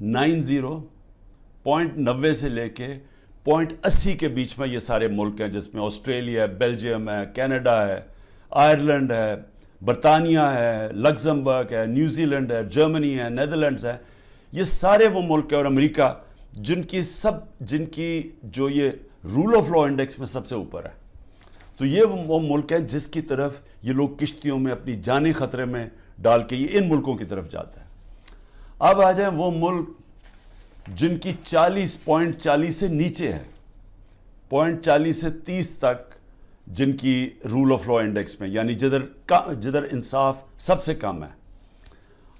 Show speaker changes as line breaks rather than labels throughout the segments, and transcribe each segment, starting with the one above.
.90 سے لے کے .80 کے بیچ میں یہ سارے ملک ہیں، جس میں آسٹریلیا ہے، بیلجیم ہے، کینیڈا ہے، آئرلینڈ ہے، برطانیہ ہے، لگزمبرگ ہے، نیوزی لینڈ ہے، جرمنی ہے، نیدرلینڈز ہے. یہ سارے وہ ملک ہیں، اور امریکہ، جن کی جو یہ رول آف لا انڈیکس میں سب سے اوپر ہے. تو یہ وہ ملک ہیں جس کی طرف یہ لوگ کشتیوں میں اپنی جانیں خطرے میں ڈال کے یہ ان ملکوں کی طرف جاتا ہے. اب آ جائیں وہ ملک جن کی 40.40 سے نیچے ہے، 0.40 سے 30 تک، جن کی رول آف لا انڈیکس میں، یعنی جدھر انصاف سب سے کم ہے.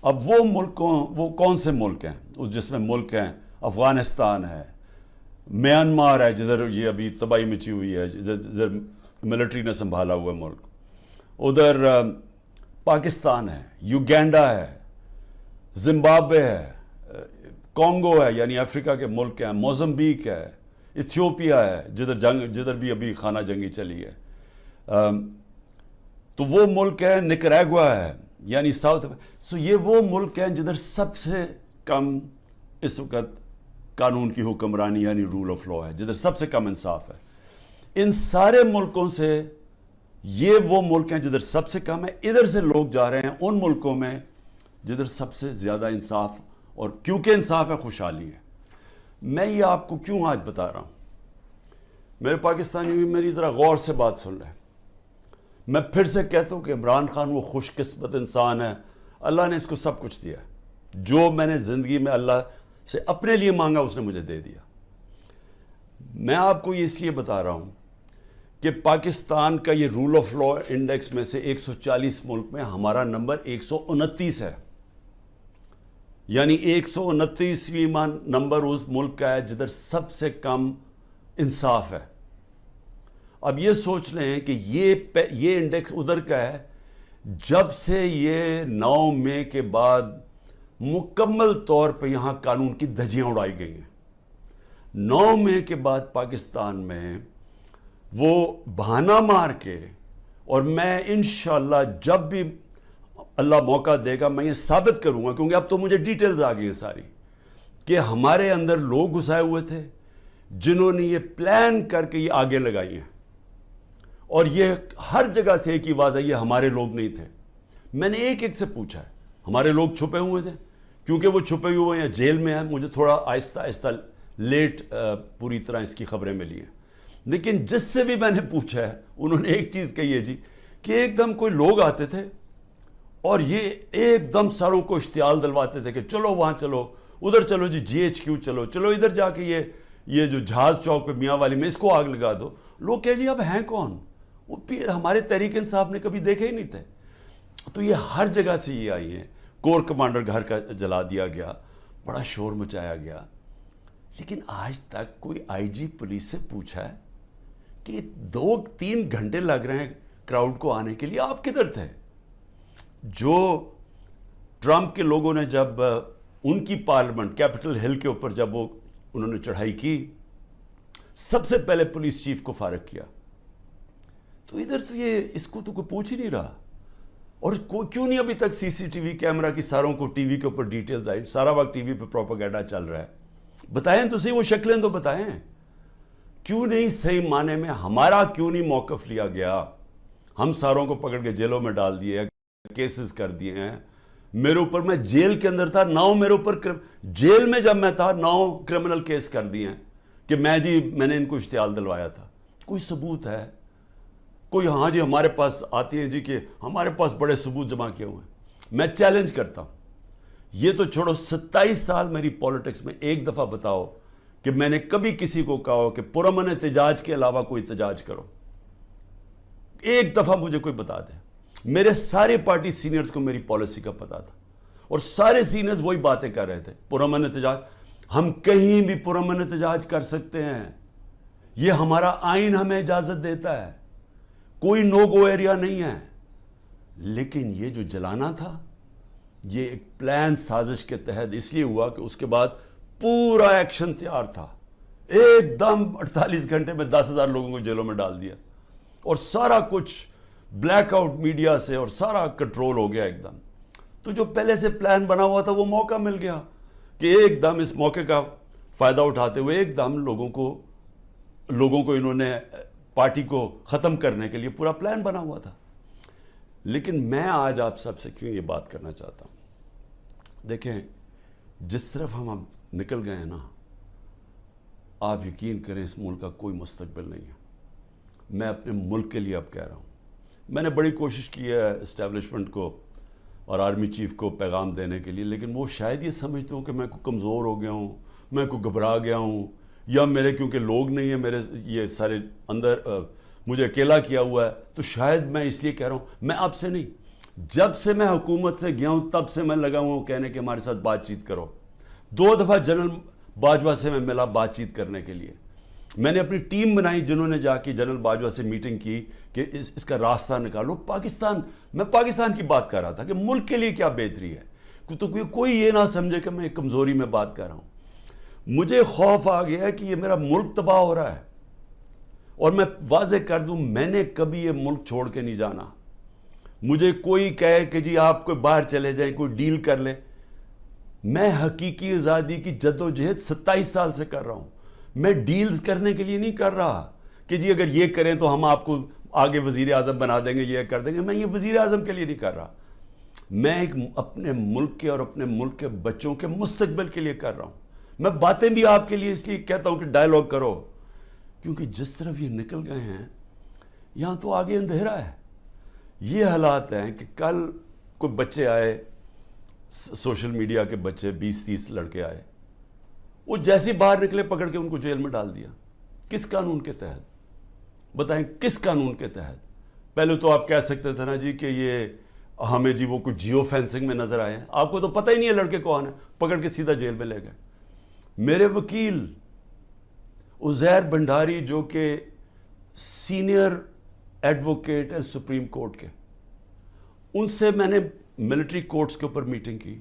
اب وہ کون سے ملک ہیں؟ جس میں ملک ہیں افغانستان ہے، میانمار ہے جدھر یہ ابھی تباہی مچی ہوئی ہے، جدھر ملٹری نے سنبھالا ہوا ملک، ادھر پاکستان ہے، یوگینڈا ہے، زمبابوے ہے، کانگو ہے یعنی افریقہ کے ملک ہیں، موزمبیک ہے، ایتھیوپیا ہے جدھر بھی ابھی خانہ جنگی چلی ہے. تو وہ ملک ہے، نکراگوا ہے یعنی ساؤتھ. سو یہ وہ ملک ہیں جدھر سب سے کم اس وقت قانون کی حکمرانی یعنی رول آف لا ہے، جدھر سب سے کم انصاف ہے. ان سارے ملکوں سے یہ وہ ملک ہیں جدھر سب سے کم ہے. ادھر سے لوگ جا رہے ہیں ان ملکوں میں جدھر سب سے زیادہ انصاف، اور کیونکہ انصاف ہے خوشحالی ہے. میں یہ آپ کو کیوں آج بتا رہا ہوں؟ میرے پاکستانی ہوئی میری ذرا غور سے بات سن رہے ہیں. میں پھر سے کہتا ہوں کہ عمران خان وہ خوش قسمت انسان ہے، اللہ نے اس کو سب کچھ دیا. جو میں نے زندگی میں اللہ سے اپنے لیے مانگا اس نے مجھے دے دیا. میں آپ کو یہ اس لیے بتا رہا ہوں کہ پاکستان کا یہ رول آف لا انڈیکس میں سے 140 ملک میں ہمارا نمبر 129 ہے. یعنی 129واں نمبر اس ملک کا ہے جدھر سب سے کم انصاف ہے. اب یہ سوچ لیں کہ یہ انڈیکس ادھر کا ہے جب سے یہ 9 مئی کے بعد مکمل طور پہ یہاں قانون کی دھجیاں اڑائی گئی ہیں. 9 مئی کے بعد پاکستان میں وہ بہانہ مار کے، اور میں انشاءاللہ جب بھی اللہ موقع دے گا میں یہ ثابت کروں گا، کیونکہ اب تو مجھے ڈیٹیلز آ گئی ہیں ساری، کہ ہمارے اندر لوگ گھسائے ہوئے تھے جنہوں نے یہ پلان کر کے یہ آگے لگائی ہیں. اور یہ ہر جگہ سے ایک ہی آواز ہے، یہ ہمارے لوگ نہیں تھے. میں نے ایک سے پوچھا ہے، ہمارے لوگ چھپے ہوئے تھے، کیونکہ وہ چھپے ہوئے ہیں جیل میں ہیں. مجھے تھوڑا آہستہ آہستہ لیٹ پوری طرح اس کی خبریں ملی ہیں. لیکن جس سے بھی میں نے پوچھا ہے انہوں نے ایک چیز کہی ہے جی، کہ ایک دم کوئی لوگ آتے تھے اور یہ ایک دم ساروں کو اشتعال دلواتے تھے کہ چلو وہاں چلو، ادھر چلو جی GHQ چلو ادھر جا کے یہ جو جہاز چوک پہ میاں والی میں اس کو آگ لگا دو. لوگ کہ جی اب ہیں کون؟ وہ ہمارے تحریک انصاف نے کبھی دیکھے ہی نہیں تھے. تو یہ ہر جگہ سے یہ آئی ہیں. کور کمانڈر گھر کا جلا دیا گیا، بڑا شور مچایا گیا. لیکن آج تک کوئی IG پولیس سے پوچھا ہے کہ 2-3 گھنٹے لگ رہے ہیں کراؤڈ کو آنے کے لیے، آپ کدھر تھے؟ جو ٹرمپ کے لوگوں نے جب ان کی پارلیمنٹ کیپٹل ہل کے اوپر جب انہوں نے چڑھائی کی، سب سے پہلے پولیس چیف کو فارغ کیا. تو ادھر تو یہ اس کو تو کوئی پوچھ ہی نہیں رہا. اور کیوں نہیں ابھی تک CCTV کیمرہ کی ساروں کو ٹی وی کے اوپر ڈیٹیلز آئی؟ سارا وقت ٹی وی پہ پروپیگنڈا چل رہا ہے. بتائیں تو صحیح، وہ شکلیں تو بتائیں. کیوں نہیں صحیح معنی میں ہمارا کیوں نہیں موقف لیا گیا؟ ہم ساروں کو پکڑ کے جیلوں میں ڈال دیے، کیسز کر دیے ہیں. میرے اوپر، میں جیل کے اندر تھا، 9 میرے اوپر جیل میں جب میں تھا 9 کرمنل کیس کر دیے ہیں کہ میں نے ان کو اشتعال دلوایا تھا. کوئی ثبوت ہے؟ کوئی ہاں جی ہمارے پاس آتی ہیں جی کہ ہمارے پاس بڑے ثبوت جمع کیے ہوئے ہیں. میں چیلنج کرتا ہوں، یہ تو چھوڑو 27 سال میری پولیٹکس میں ایک دفعہ بتاؤ کہ میں نے کبھی کسی کو کہا ہو کہ پرامن احتجاج کے علاوہ کوئی احتجاج کرو. ایک دفعہ مجھے کوئی بتا دے. میرے سارے پارٹی سینئرز کو میری پالیسی کا پتا تھا، اور سارے سینئرز وہی باتیں کر رہے تھے، پرامن احتجاج. ہم کہیں بھی پرامن احتجاج کر سکتے ہیں، یہ ہمارا آئین ہمیں اجازت دیتا ہے، کوئی نو گو ایریا نہیں ہے. لیکن یہ جو جلانا تھا یہ ایک پلان سازش کے تحت اس لیے ہوا کہ اس کے بعد پورا ایکشن تیار تھا. ایک دم 48 گھنٹے میں 10,000 لوگوں کو جیلوں میں ڈال دیا، اور سارا کچھ بلیک آؤٹ میڈیا سے اور سارا کنٹرول ہو گیا ایک دم. تو جو پہلے سے پلان بنا ہوا تھا وہ موقع مل گیا کہ ایک دم اس موقع کا فائدہ اٹھاتے ہوئے ایک دم لوگوں کو انہوں نے پارٹی کو ختم کرنے کے لیے پورا پلان بنا ہوا تھا. لیکن میں آج آپ سب سے کیوں یہ بات کرنا چاہتا ہوں, دیکھیں جس طرف ہم اب نکل گئے ہیں نا, آپ یقین کریں اس ملک کا کوئی مستقبل نہیں ہے. میں اپنے ملک کے لیے اب کہہ رہا ہوں, میں نے بڑی کوشش کی ہے اسٹیبلشمنٹ کو اور آرمی چیف کو پیغام دینے کے لیے, لیکن وہ شاید یہ سمجھتے ہوں کہ میں کوئی کمزور ہو گیا ہوں, میں کوئی گھبرا گیا ہوں, یا میرے کیونکہ لوگ نہیں ہیں میرے یہ سارے اندر, مجھے اکیلا کیا ہوا ہے, تو شاید میں اس لیے کہہ رہا ہوں. میں آپ سے نہیں, جب سے میں حکومت سے گیا ہوں تب سے میں لگا ہوں کہنے کہ ہمارے ساتھ بات چیت کرو. 2 دفعہ جنرل باجوہ سے میں ملا بات چیت کرنے کے لیے. میں نے اپنی ٹیم بنائی جنہوں نے جا کے جنرل باجوہ سے میٹنگ کی کہ اس کا راستہ نکالو. میں پاکستان کی بات کر رہا تھا کہ ملک کے لیے کیا بہتری ہے, تو کوئی یہ نہ سمجھے کہ میں کمزوری میں بات کر رہا ہوں. مجھے خوف آ گیا ہے کہ یہ میرا ملک تباہ ہو رہا ہے, اور میں واضح کر دوں میں نے کبھی یہ ملک چھوڑ کے نہیں جانا. مجھے کوئی کہے کہ جی آپ کوئی باہر چلے جائیں, کوئی ڈیل کر لیں, میں حقیقی آزادی کی جدوجہد 27 سال سے کر رہا ہوں. میں ڈیلز کرنے کے لیے نہیں کر رہا کہ جی اگر یہ کریں تو ہم آپ کو آگے وزیر اعظم بنا دیں گے, یہ کر دیں گے. میں یہ وزیر اعظم کے لیے نہیں کر رہا, میں ایک اپنے ملک کے اور اپنے ملک کے بچوں کے مستقبل کے لیے کر رہا ہوں. میں باتیں بھی آپ کے لیے اس لیے کہتا ہوں کہ ڈائیلاگ کرو, کیونکہ جس طرف یہ نکل گئے ہیں یہاں تو آگے اندھیرا ہے. یہ حالات ہیں کہ کل کوئی بچے آئے, سوشل میڈیا کے بچے 20-30 لڑکے آئے, وہ جیسے باہر نکلے پکڑ کے ان کو جیل میں ڈال دیا. کس قانون کے تحت بتائیں, کس قانون کے تحت؟ پہلے تو آپ کہہ سکتے تھے نا جی کہ یہ ہمیں جی وہ کچھ جیو فینسنگ میں نظر آئے ہیں, آپ کو تو پتہ ہی نہیں ہے لڑکے کون ہیں, پکڑ کے سیدھا جیل میں لے گئے. میرے وکیل عزیر بھنڈاری جو کہ سینئر ایڈوکیٹ ہیں سپریم کورٹ کے, ان سے میں نے ملٹری کورٹس کے اوپر میٹنگ کی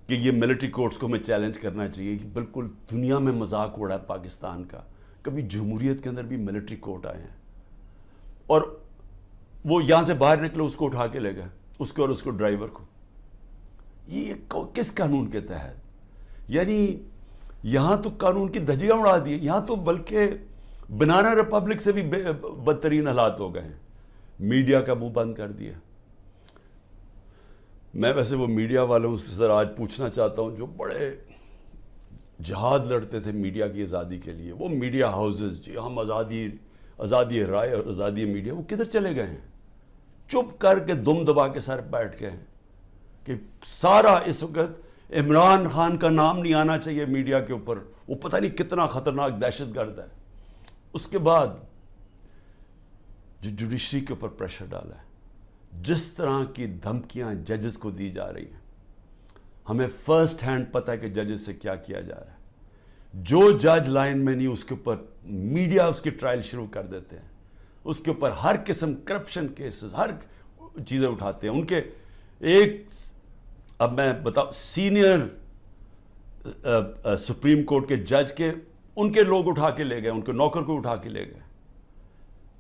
کہ یہ ملٹری کورٹس کو میں چیلنج کرنا چاہیے کہ بالکل دنیا میں مذاق اڑا ہے پاکستان کا, کبھی جمہوریت کے اندر بھی ملٹری کورٹ آئے ہیں, اور وہ یہاں سے باہر نکلے اس کو اٹھا کے لے گئے, اس کو اور اس کو ڈرائیور کو. یہ کس قانون کے تحت؟ یعنی یہاں تو قانون کی دھجیاں اڑا دی, یہاں تو بلکہ بنانا ریپبلک سے بھی بدترین حالات ہو گئے ہیں. میڈیا کا منہ بند کر دیا. میں ویسے وہ میڈیا والوں سے سر آج پوچھنا چاہتا ہوں جو بڑے جہاد لڑتے تھے میڈیا کی آزادی کے لیے, وہ میڈیا ہاؤسز جی ہم آزادی رائے اور آزادی میڈیا, وہ کدھر چلے گئے ہیں؟ چپ کر کے دم دبا کے سر بیٹھ گئے ہیں کہ سارا اس وقت عمران خان کا نام نہیں آنا چاہیے میڈیا کے اوپر, وہ پتہ نہیں کتنا خطرناک دہشت گرد ہے. اس کے بعد جو جوڈیشری کے اوپر پریشر ڈالا ہے, جس طرح کی دھمکیاں ججز کو دی جا رہی ہیں, ہمیں فرسٹ ہینڈ پتہ ہے کہ ججز سے کیا کیا جا رہا ہے. جو جج لائن میں نہیں اس کے اوپر میڈیا اس کی ٹرائل شروع کر دیتے ہیں, اس کے اوپر ہر قسم کرپشن کیسز ہر چیزیں اٹھاتے ہیں. ان کے ایک اب میں بتاؤں سینئر سپریم کورٹ کے جج کے ان کے لوگ اٹھا کے لے گئے, ان کے نوکر کو اٹھا کے لے گئے.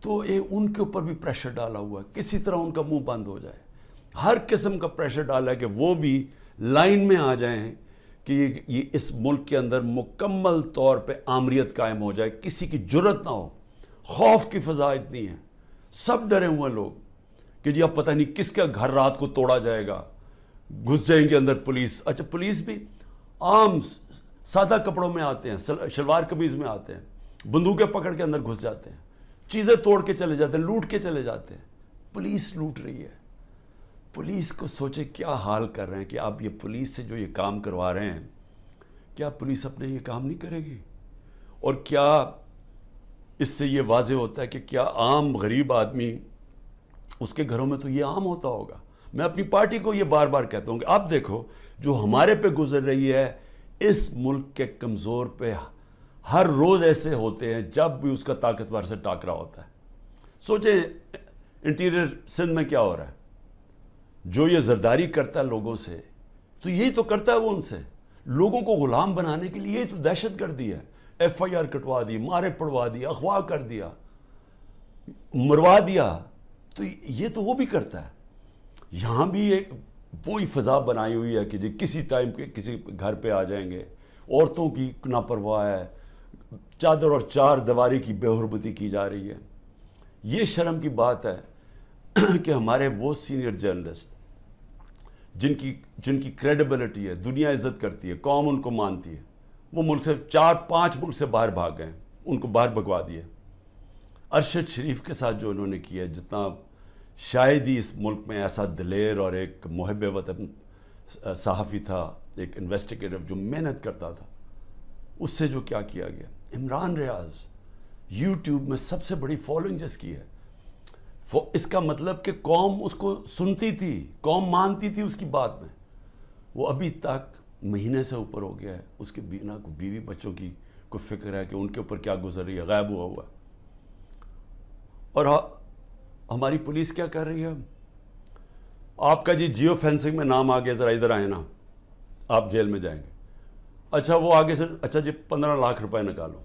تو ان کے اوپر بھی پریشر ڈالا ہوا ہے, کسی طرح ان کا منہ بند ہو جائے. ہر قسم کا پریشر ڈالا ہے کہ وہ بھی لائن میں آ جائیں کہ یہ اس ملک کے اندر مکمل طور پہ آمریت قائم ہو جائے, کسی کی جرت نہ ہو. خوف کی فضا اتنی ہے, سب ڈرے ہوئے لوگ کہ جی اب پتہ نہیں کس کا گھر رات کو توڑا جائے گا, گھس جائیں گے اندر پولیس. اچھا پولیس بھی عام سادہ کپڑوں میں آتے ہیں, شلوار قمیض میں آتے ہیں, بندوقیں پکڑ کے اندر گھس جاتے ہیں, چیزیں توڑ کے چلے جاتے ہیں, لوٹ کے چلے جاتے ہیں. پولیس لوٹ رہی ہے. پولیس کو سوچے کیا حال کر رہے ہیں کہ آپ یہ پولیس سے جو یہ کام کروا رہے ہیں, کیا پولیس اپنے یہ کام نہیں کرے گی؟ اور کیا اس سے یہ واضح ہوتا ہے کہ کیا عام غریب آدمی اس کے گھروں میں تو یہ عام ہوتا ہوگا. میں اپنی پارٹی کو یہ بار بار کہتا ہوں کہ آپ دیکھو جو ہمارے پہ گزر رہی ہے, اس ملک کے کمزور پہ ہر روز ایسے ہوتے ہیں جب بھی اس کا طاقتور سے ٹاکرا ہوتا ہے. سوچیں انٹیریئر سندھ میں کیا ہو رہا ہے, جو یہ زرداری کرتا ہے لوگوں سے, تو یہی تو کرتا ہے وہ ان سے, لوگوں کو غلام بنانے کے لیے. یہی تو دہشت گردی ہے. FIR کٹوا دی, مارے پڑوا دی, اغوا کر دیا, مروا دیا. تو یہ تو وہ بھی کرتا ہے. یہاں بھی ایک وہی فضا بنائی ہوئی ہے کہ جی کسی ٹائم کے کسی گھر پہ آ جائیں گے. عورتوں کی ناپرواہ ہے, چادر اور چار دیواری کی بے حرمتی کی جا رہی ہے. یہ شرم کی بات ہے کہ ہمارے وہ سینئر جرنلسٹ جن کی کریڈیبلٹی ہے, دنیا عزت کرتی ہے, قوم ان کو مانتی ہے, وہ ملک سے 4-5 ملک سے باہر بھاگ گئے, ان کو باہر بھگوا دیے. ارشد شریف کے ساتھ جو انہوں نے کیا, جتنا شاید ہی اس ملک میں ایسا دلیر اور ایک محب وطن صحافی تھا, ایک انویسٹیگیٹر جو محنت کرتا تھا, اس سے جو کیا کیا گیا. عمران ریاض یوٹیوب میں سب سے بڑی فالوئنگ جس کی ہے, اس کا مطلب کہ قوم اس کو سنتی تھی, قوم مانتی تھی اس کی بات میں. وہ ابھی تک مہینے سے اوپر ہو گیا ہے, اس کے بیوی بچوں کی کوئی فکر ہے کہ ان کے اوپر کیا گزر رہی ہے, غائب ہوا. اور ہماری پولیس کیا کر رہی ہے, آپ کا جی جیو فینسنگ میں نام آ گیا, ذرا ادھر آئے نا, آپ جیل میں جائیں گے. اچھا وہ آگے سے, اچھا جی 15 لاکھ روپے نکالو.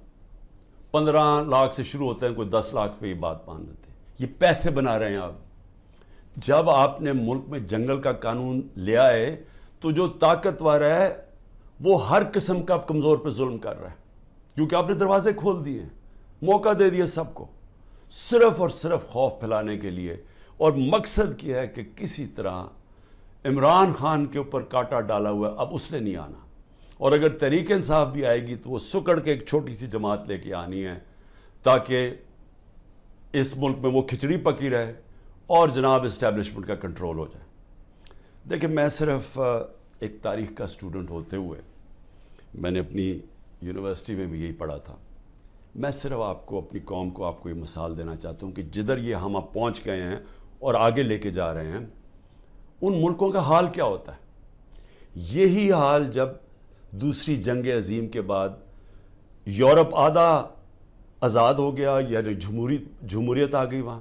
15 لاکھ سے شروع ہوتے ہیں, کوئی 10 لاکھ پہ یہ بات مان لیتے ہیں. یہ پیسے بنا رہے ہیں آپ. جب آپ نے ملک میں جنگل کا قانون لیا ہے تو جو طاقتور ہے وہ ہر قسم کا کمزور پہ ظلم کر رہا ہے, کیونکہ آپ نے دروازے کھول دیے, موقع دے دیے سب کو, صرف اور صرف خوف پھیلانے کے لیے. اور مقصد کیا ہے کہ کسی طرح عمران خان کے اوپر کانٹا ڈالا ہوا ہے, اب اس نے نہیں آنا. اور اگر تحریک انصاف بھی آئے گی تو وہ سکڑ کے ایک چھوٹی سی جماعت لے کے آنی ہے, تاکہ اس ملک میں وہ کھچڑی پکی رہے اور جناب اسٹیبلشمنٹ کا کنٹرول ہو جائے. دیکھیں, میں صرف ایک تاریخ کا اسٹوڈنٹ ہوتے ہوئے, میں نے اپنی یونیورسٹی میں بھی یہی پڑھا تھا, میں صرف آپ کو, اپنی قوم کو, آپ کو یہ مثال دینا چاہتا ہوں کہ جدھر یہ ہم اب پہنچ گئے ہیں اور آگے لے کے جا رہے ہیں, ان ملکوں کا حال کیا ہوتا ہے. یہی حال جب دوسری جنگ عظیم کے بعد یورپ آدھا آزاد ہو گیا, یعنی جمہوریت آ گئی, وہاں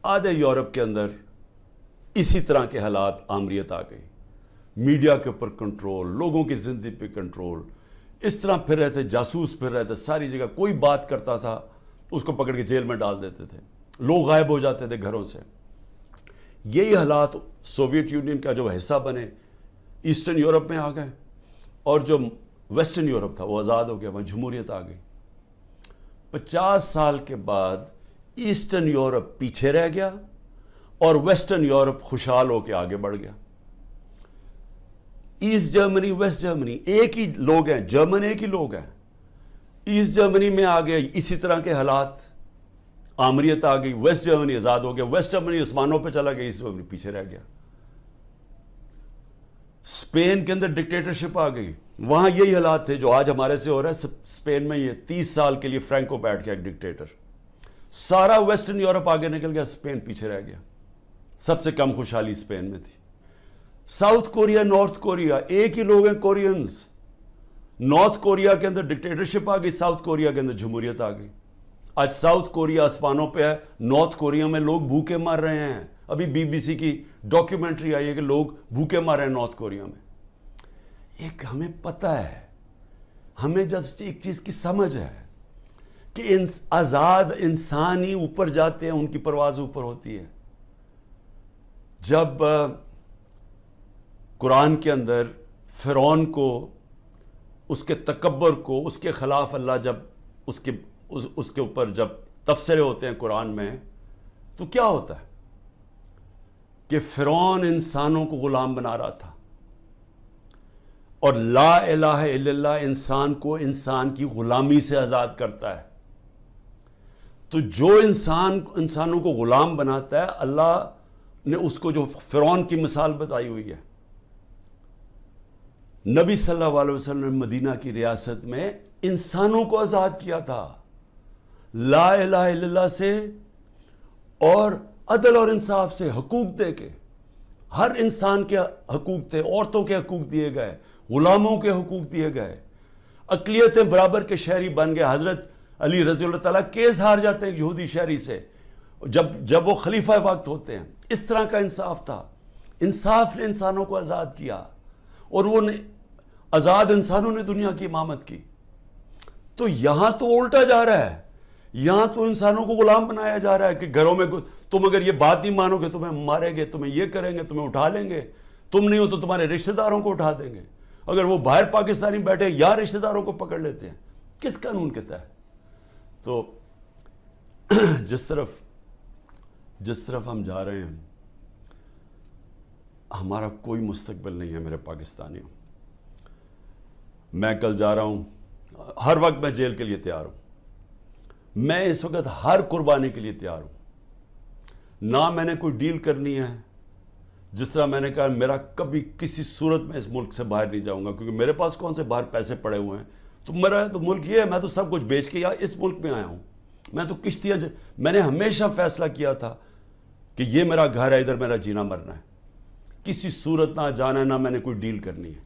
آدھے یورپ کے اندر اسی طرح کے حالات, آمریت آ گئی, میڈیا کے اوپر کنٹرول, لوگوں کی زندگی پہ کنٹرول, اس طرح پھر رہے تھے, جاسوس پھر رہے تھے ساری جگہ. کوئی بات کرتا تھا اس کو پکڑ کے جیل میں ڈال دیتے تھے, لوگ غائب ہو جاتے تھے گھروں سے. یہی حالات سوویت یونین کا جو حصہ بنے ایسٹرن یورپ میں آ گئے, اور جو ویسٹرن یورپ تھا وہ آزاد ہو گیا, وہاں جمہوریت آ گئی. 50 سال کے بعد ایسٹرن یورپ پیچھے رہ گیا اور ویسٹرن یورپ خوشحال ہو کے آگے بڑھ گیا. ایسٹ جرمنی, ویسٹ جرمنی ایک ہی لوگ ہیں, جرمن ایک ہی لوگ ہیں. ایسٹ جرمنی میں آ گئے اسی طرح کے حالات, آمریت آ گئی, ویسٹ جرمنی آزاد ہو گیا, ویسٹ جرمنی آسمانوں پہ چلا گیا, ایسٹ جرمنی پیچھے رہ گیا. اسپین کے اندر ڈکٹیٹرشپ آ گئی, وہاں یہی حالات تھے جو آج ہمارے سے ہو رہا ہے. اسپین میں یہ 30 سال کے لیے فرینکو بیٹھ گیا ایک ڈکٹیٹر, سارا ویسٹرن یورپ آگے نکل گیا, اسپین پیچھے رہ گیا. سب سے کم خوشحالی اسپین میں تھی. ساؤتھ کوریا, نارتھ کوریا ایک ہی لوگ ہیں, کورینز. نارتھ کوریا کے اندر ڈکٹیٹرشپ آ گئی, ساؤتھ کوریا کے اندر جمہوریت آ گئی. آج ساؤتھ کوریا آسمانوں پہ ہے, نارتھ کوریا میں لوگ بھوکے مر رہے ہیں. ابھی BBC کی ڈاکیومنٹری آئی ہے کہ لوگ بھوکے مر رہے ہیں نارتھ کوریا میں. ایک ہمیں پتہ ہے, ہمیں جب ایک چیز کی سمجھ ہے کہ آزاد انسان ہی اوپر جاتے ہیں, ان کی پرواز اوپر ہوتی ہے. جب قرآن کے اندر فرعون کو, اس کے تکبر کو, اس کے خلاف اللہ جب اس کے اوپر جب تبصرے ہوتے ہیں قرآن میں, تو کیا ہوتا ہے کہ فرعون انسانوں کو غلام بنا رہا تھا, اور لا الہ الا اللہ انسان کو انسان کی غلامی سے آزاد کرتا ہے. تو جو انسانوں کو غلام بناتا ہے, اللہ نے اس کو جو فرعون کی مثال بتائی ہوئی ہے. نبی صلی اللہ علیہ وسلم نے مدینہ کی ریاست میں انسانوں کو آزاد کیا تھا لا الہ الا اللہ سے, اور عدل اور انصاف سے, حقوق دے کے. ہر انسان کے حقوق تھے, عورتوں کے حقوق دیے گئے, غلاموں کے حقوق دیے گئے, اقلیتیں برابر کے شہری بن گئے. حضرت علی رضی اللہ تعالیٰ کیس ہار جاتے ہیں یہودی شہری سے جب وہ خلیفہ وقت ہوتے ہیں. اس طرح کا انصاف تھا. انصاف نے انسانوں کو آزاد کیا, اور وہ آزاد انسانوں نے دنیا کی امامت کی. تو یہاں تو الٹا جا رہا ہے, یہاں تو انسانوں کو غلام بنایا جا رہا ہے کہ گھروں میں تم اگر یہ بات نہیں مانو گے تمہیں ماریں گے, تمہیں یہ کریں گے, تمہیں اٹھا لیں گے, تم نہیں ہو تو تمہارے رشتہ داروں کو اٹھا دیں گے. اگر وہ باہر پاکستانی بیٹھے یا رشتہ داروں کو پکڑ لیتے ہیں, کس قانون کے تحت؟ تو جس طرف ہم جا رہے ہیں, ہمارا کوئی مستقبل نہیں ہے میرے پاکستانیوں. میں کل جا رہا ہوں, ہر وقت میں جیل کے لیے تیار ہوں. میں اس وقت ہر قربانی کے لیے تیار ہوں. نہ میں نے کوئی ڈیل کرنی ہے. جس طرح میں نے کہا, میرا کبھی کسی صورت میں اس ملک سے باہر نہیں جاؤں گا, کیونکہ میرے پاس کون سے باہر پیسے پڑے ہوئے ہیں. تو میرا تو ملک یہ ہے, میں تو سب کچھ بیچ کے اس ملک میں آیا ہوں. میں تو کشتیاں میں نے ہمیشہ فیصلہ کیا تھا کہ یہ میرا گھر ہے, ادھر میرا جینا مرنا ہے. کسی صورت نہ جانا ہے, نہ میں نے کوئی ڈیل کرنی ہے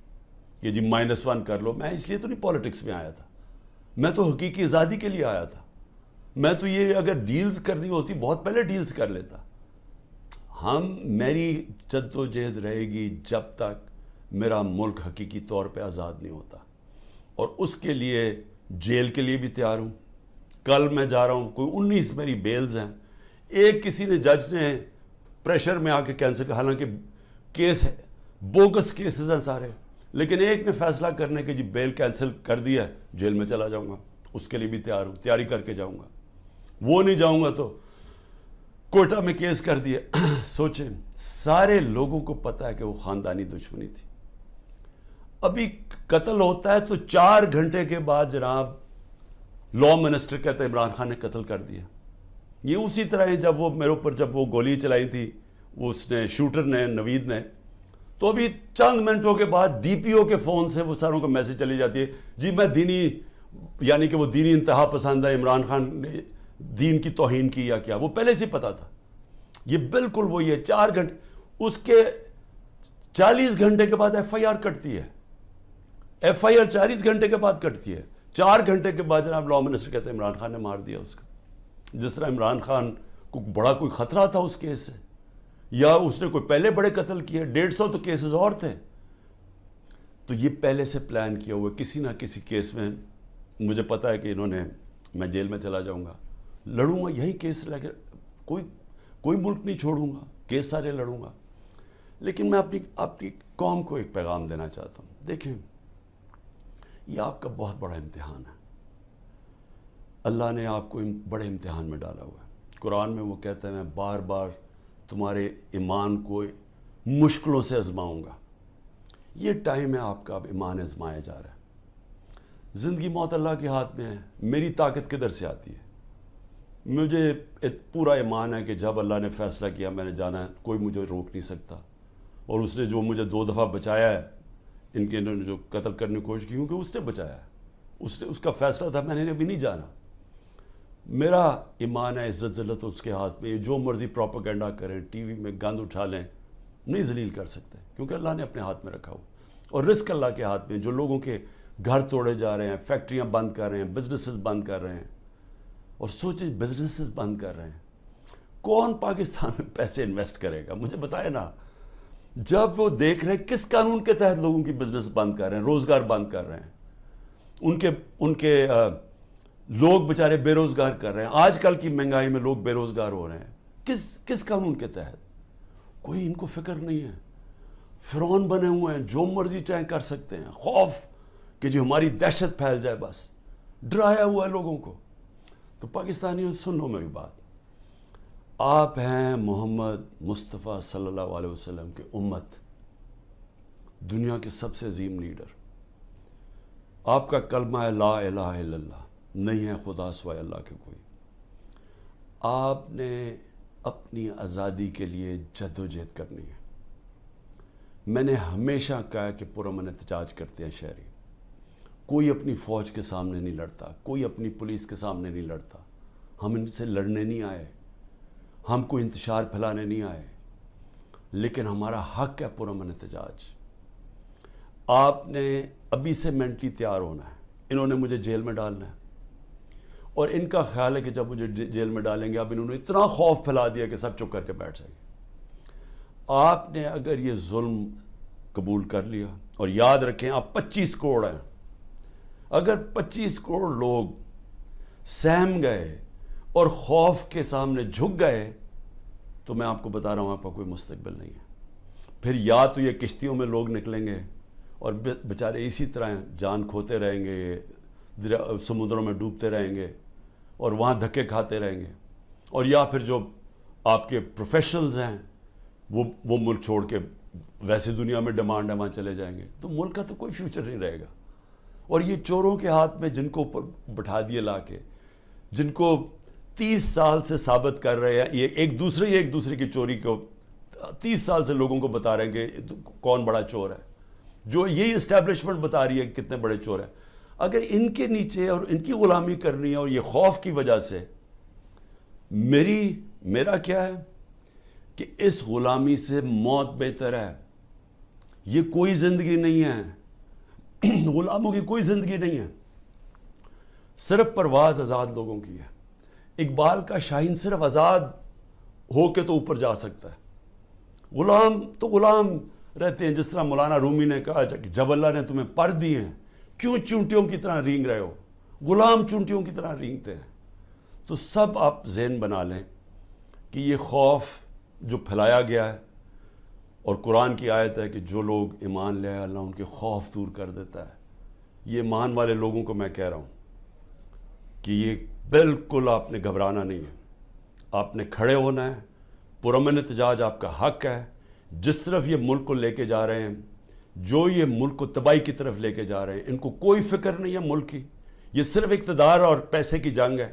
کہ جی -1 کر لو. میں اس لیے تو نہیں پالیٹکس میں آیا تھا. میں تو حقیقی آزادی کے لیے آیا تھا. میں تو یہ اگر ڈیلز کرنی ہوتی بہت پہلے ڈیلز کر لیتا. میری جد و جہد رہے گی جب تک میرا ملک حقیقی طور پہ آزاد نہیں ہوتا. اور اس کے لیے جیل کے لیے بھی تیار ہوں. کل میں جا رہا ہوں, کوئی 19 میری بیلز ہیں. ایک کسی نے جج نے پریشر میں آ کے کینسل کیا, حالانکہ کیس ہے, بوگس کیسز ہیں سارے, لیکن ایک نے فیصلہ کرنے کہ جی بیل کینسل کر دیا ہے, جیل میں چلا جاؤں گا. اس کے لیے بھی تیار ہوں, تیاری کر کے جاؤں گا. وہ نہیں جاؤں گا تو کوئٹہ میں کیس کر دیا. سوچیں, سارے لوگوں کو پتہ ہے کہ وہ خاندانی دشمنی تھی. ابھی قتل ہوتا ہے تو 4 گھنٹے کے بعد جناب لا منسٹر کہتے ہیں عمران خان نے قتل کر دیا. یہ اسی طرح ہے جب وہ میرے اوپر جب وہ گولی چلائی تھی اس نے, شوٹر نے, نوید نے, تو ابھی چند منٹوں کے بعد ڈی پی او کے فون سے وہ ساروں کو میسج چلی جاتی ہے, جی میں دینی, یعنی کہ وہ دینی انتہا پسند ہے, عمران خان نے دین کی توہین کی یا کیا. وہ پہلے سے پتا تھا. یہ بالکل وہی ہے. 4 گھنٹے, اس کے 40 گھنٹے کے بعد ایف آئی آر کٹتی ہے. ایف آئی آر 40 گھنٹے کے بعد کٹتی ہے. 4 گھنٹے کے بعد جناب لا منسٹر کہتے ہیں عمران خان نے مار دیا اس کا. جس طرح عمران خان کو بڑا کوئی خطرہ تھا اس کیس سے, یا اس نے کوئی پہلے بڑے قتل کیے, 150 تو کیسز اور تھے. تو یہ پہلے سے پلان کیا ہوا, کسی نہ کسی کیس میں مجھے پتا ہے کہ انہوں نے, میں جیل میں چلا جاؤں گا, لڑوں گا یہی کیس لے کے, کوئی ملک نہیں چھوڑوں گا, کیس سارے لڑوں گا. لیکن میں اپنی قوم کو ایک پیغام دینا چاہتا ہوں. دیکھیں, یہ آپ کا بہت بڑا امتحان ہے. اللہ نے آپ کو بڑے امتحان میں ڈالا ہوا ہے. قرآن میں وہ کہتا ہے, میں بار بار تمہارے ایمان کو مشکلوں سے آزماؤں گا. یہ ٹائم ہے آپ کا, اب ایمان آزمایا جا رہا ہے. زندگی موت اللہ کے ہاتھ میں ہے. میری طاقت کدھر سے آتی ہے؟ مجھے پورا ایمان ہے کہ جب اللہ نے فیصلہ کیا میں نے جانا ہے, کوئی مجھے روک نہیں سکتا. اور اس نے جو مجھے 2 دفعہ بچایا ہے, انہوں نے جو قتل کرنے کی کوشش کی, کیونکہ اس نے بچایا ہے, اس کا فیصلہ تھا, میں نے ابھی نہیں جانا. میرا ایمان ہے, عزت ذلت اس کے ہاتھ میں. جو مرضی پروپیگنڈا کریں, ٹی وی میں گند اٹھا لیں, نہیں ذلیل کر سکتے, کیونکہ اللہ نے اپنے ہاتھ میں رکھا ہوا. اور رزق اللہ کے ہاتھ میں. جو لوگوں کے گھر توڑے جا رہے ہیں, فیکٹریاں بند کر رہے ہیں, بزنسز بند کر رہے ہیں, اور سوچیں بزنسز بند کر رہے ہیں, کون پاکستان میں پیسے انویسٹ کرے گا؟ مجھے بتائے نا. جب وہ دیکھ رہے ہیں کس قانون کے تحت لوگوں کی بزنس بند کر رہے ہیں, روزگار بند کر رہے ہیں, ان کے لوگ بیچارے بے روزگار کر رہے ہیں. آج کل کی مہنگائی میں لوگ بے روزگار ہو رہے ہیں. کس قانون کے تحت؟ کوئی ان کو فکر نہیں ہے. فرعون بنے ہوئے ہیں, جو مرضی چاہیں کر سکتے ہیں. خوف کہ جو ہماری دہشت پھیل جائے, بس ڈرایا ہوا ہے لوگوں کو. تو پاکستانیوں سن لو میری بات. آپ ہیں محمد مصطفیٰ صلی اللہ علیہ وسلم کے امت, دنیا کے سب سے عظیم لیڈر. آپ کا کلمہ ہے لا الہ الا اللہ, نہیں ہے خدا سوائے اللہ کے کوئی. آپ نے اپنی آزادی کے لیے جد و جہد کرنی ہے. میں نے ہمیشہ کہا کہ پرامن احتجاج کرتے ہیں شہری. کوئی اپنی فوج کے سامنے نہیں لڑتا, کوئی اپنی پولیس کے سامنے نہیں لڑتا. ہم ان سے لڑنے نہیں آئے, ہم کوئی انتشار پھیلانے نہیں آئے, لیکن ہمارا حق ہے پرامن احتجاج. آپ نے ابھی سے مینٹلی تیار ہونا ہے. انہوں نے مجھے جیل میں ڈالنا ہے, اور ان کا خیال ہے کہ جب مجھے جیل میں ڈالیں گے, اب انہوں نے اتنا خوف پھیلا دیا کہ سب چپ کر کے بیٹھ جائیں گے. آپ نے اگر یہ ظلم قبول کر لیا, اور یاد رکھیں آپ 25 کروڑ ہیں, اگر 25 کروڑ لوگ سہم گئے اور خوف کے سامنے جھک گئے, تو میں آپ کو بتا رہا ہوں آپ کا کوئی مستقبل نہیں ہے. پھر یا تو یہ کشتیوں میں لوگ نکلیں گے اور بیچارے اسی طرح جان کھوتے رہیں گے، سمندروں میں ڈوبتے رہیں گے اور وہاں دھکے کھاتے رہیں گے، اور یا پھر جو آپ کے پروفیشنلز ہیں وہ ملک چھوڑ کے ویسے دنیا میں ڈیمانڈ ہے وہاں چلے جائیں گے، تو ملک کا تو کوئی فیوچر نہیں رہے گا۔ اور یہ چوروں کے ہاتھ میں جن کو بٹھا دیے لا کے، جن کو 30 سال سے ثابت کر رہے ہیں، یہ ایک دوسرے کی چوری کو 30 سال سے لوگوں کو بتا رہے ہیں کہ کون بڑا چور ہے، جو یہی اسٹیبلشمنٹ بتا رہی ہے کہ کتنے بڑے چور ہیں۔ اگر ان کے نیچے اور ان کی غلامی کرنی ہے اور یہ خوف کی وجہ سے، میرا کیا ہے کہ اس غلامی سے موت بہتر ہے۔ یہ کوئی زندگی نہیں ہے، غلاموں کی کوئی زندگی نہیں ہے، صرف پرواز آزاد لوگوں کی ہے۔ اقبال کا شاہین صرف آزاد ہو کے تو اوپر جا سکتا ہے، غلام تو غلام رہتے ہیں۔ جس طرح مولانا رومی نے کہا کہ جب اللہ نے تمہیں پر دیے ہیں کیوں چونٹیوں کی طرح رینگ رہے ہو؟ غلام چونٹیوں کی طرح رینگتے ہیں۔ تو سب آپ ذہن بنا لیں کہ یہ خوف جو پھیلایا گیا ہے، اور قرآن کی آیت ہے کہ جو لوگ ایمان لے آئے اللہ ان کے خوف دور کر دیتا ہے۔ یہ ایمان والے لوگوں کو میں کہہ رہا ہوں کہ یہ بالکل آپ نے گھبرانا نہیں ہے، آپ نے کھڑے ہونا ہے، پرامن احتجاج آپ کا حق ہے۔ جس طرف یہ ملک کو لے کے جا رہے ہیں، جو یہ ملک کو تباہی کی طرف لے کے جا رہے ہیں، ان کو کوئی فکر نہیں ہے ملک کی، یہ صرف اقتدار اور پیسے کی جنگ ہے۔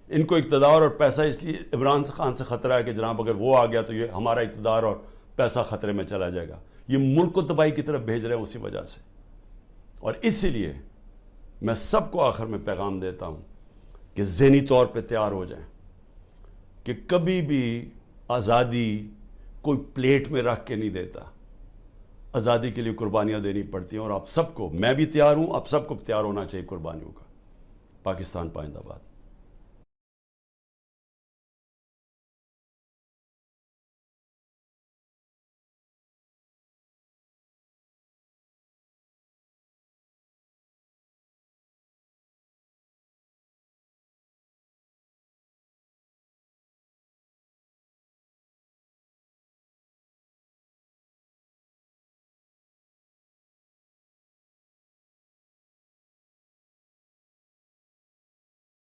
ان کو اقتدار اور پیسہ اس لیے عمران خان سے خطرہ ہے کہ جناب اگر وہ آ گیا تو یہ ہمارا اقتدار اور پیسہ خطرے میں چلا جائے گا۔ یہ ملک کو تباہی کی طرف بھیج رہے ہیں اسی وجہ سے۔ اور اسی لیے میں سب کو آخر میں پیغام دیتا ہوں کہ ذہنی طور پہ تیار ہو جائیں کہ کبھی بھی آزادی کوئی پلیٹ میں رکھ کے نہیں دیتا، آزادی کے لیے قربانیاں دینی پڑتی ہیں، اور آپ سب کو، میں بھی تیار ہوں، آپ سب کو تیار ہونا چاہیے قربانیوں کا۔ پاکستان پائندہ باد۔